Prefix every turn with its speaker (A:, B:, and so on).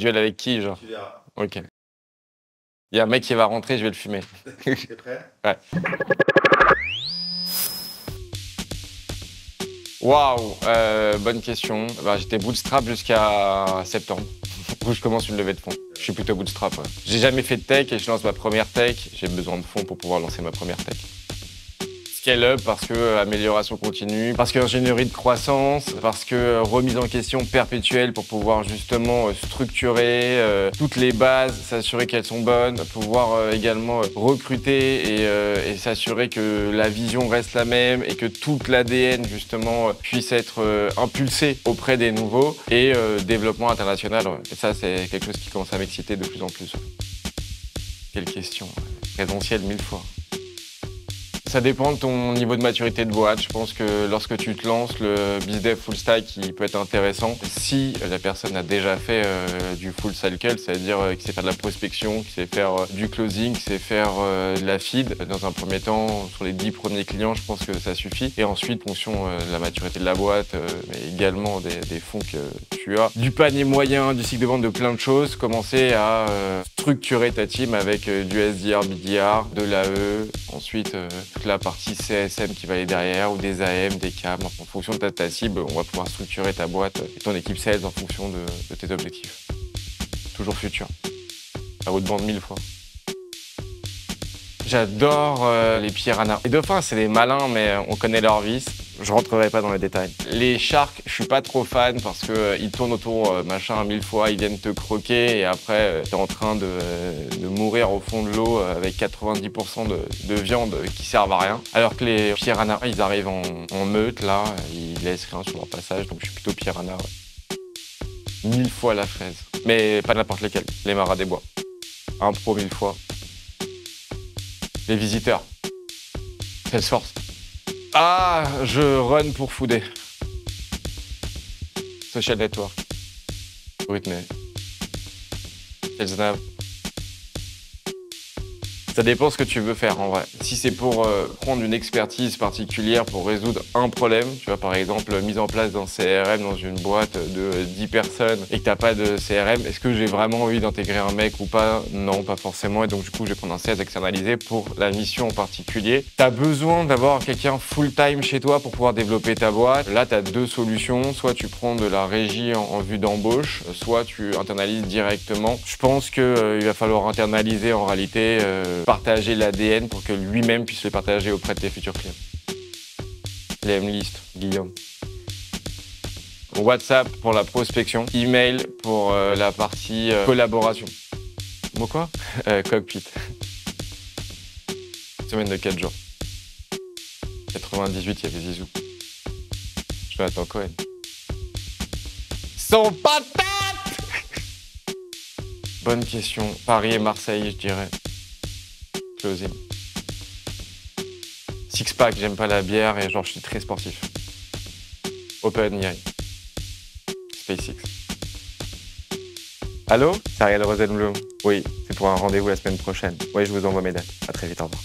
A: Duel avec qui, genre?
B: Tu verras.
A: Ok. Il y a un mec qui va rentrer, je vais le fumer.
B: T'es prêt?
A: Ouais. Waouh, bonne question. Bah, j'étais bootstrap jusqu'à septembre, où je commence une levée de fonds. Je suis plutôt bootstrap, ouais. J'ai jamais fait de tech et je lance ma première tech. J'ai besoin de fonds pour pouvoir lancer ma première tech. Scale up parce que amélioration continue, parce que ingénierie de croissance, parce que remise en question perpétuelle pour pouvoir justement structurer toutes les bases, s'assurer qu'elles sont bonnes, pouvoir également recruter et s'assurer que la vision reste la même et que toute l'ADN justement puisse être impulsé auprès des nouveaux et développement international. Ouais. Et ça, c'est quelque chose qui commence à m'exciter de plus en plus. Quelle question, présentiel 1000 fois. Ça dépend de ton niveau de maturité de boîte. Je pense que lorsque tu te lances, le BizDev full stack il peut être intéressant. Si la personne a déjà fait du full cycle, c'est-à-dire qu'il sait faire de la prospection, qu'il sait faire du closing, qu'il sait faire de la feed. Dans un premier temps, sur les 10 premiers clients, je pense que ça suffit. Et ensuite, en fonction de la maturité de la boîte, mais également des fonds que tu as, du panier moyen, du cycle de vente, de plein de choses, commencer à structurer ta team avec du SDR, BDR, de l'AE, ensuite toute la partie CSM qui va aller derrière, ou des AM, des CAM. En fonction de ta cible, on va pouvoir structurer ta boîte et ton équipe sales en fonction de tes objectifs. Toujours futur. À haute bande 1000 fois. J'adore les piranhas. Les dauphins, c'est des malins, mais on connaît leur vice. Je rentrerai pas dans les détails. Les sharks, je suis pas trop fan parce que ils tournent autour machin 1000 fois, ils viennent te croquer et après t'es en train de mourir au fond de l'eau avec 90% de viande qui servent à rien. Alors que les piranhas, ils arrivent en meute là, ils laissent rien sur leur passage, donc je suis plutôt piranha. Ouais. 1000 fois la fraise, mais pas n'importe lesquels. Les maras des bois. Un pro 1000 fois. Les visiteurs. Salesforce. Ah, je run pour Foodé. Social Network. Whitney. Snap. Ça dépend ce que tu veux faire en vrai. Si c'est pour prendre une expertise particulière pour résoudre un problème, tu vois par exemple mise en place d'un CRM dans une boîte de 10 personnes et que t'as pas de CRM, est-ce que j'ai vraiment envie d'intégrer un mec ou pas? Non, pas forcément. Et donc du coup, je vais prendre un sales externalisé pour la mission en particulier. T'as besoin d'avoir quelqu'un full-time chez toi pour pouvoir développer ta boîte. Là, t'as deux solutions. Soit tu prends de la régie en vue d'embauche, soit tu internalises directement. Je pense qu'il va falloir internaliser en réalité partager l'ADN pour que lui-même puisse le partager auprès de tes futurs clients. Les M-List, Guillaume. WhatsApp pour la prospection, email pour la partie collaboration. Bon quoi? Cockpit. Semaine de 4 jours. 98, il y avait Zizou. Jonathan Cohen. Son patate! Bonne question. Paris et Marseille, je dirais. Closing. Six-pack, j'aime pas la bière et genre je suis très sportif. OpenAI. SpaceX. Allô? C'est Ariel Rosenblum. Oui, c'est pour un rendez-vous la semaine prochaine. Oui, je vous envoie mes dates. À très vite, au revoir.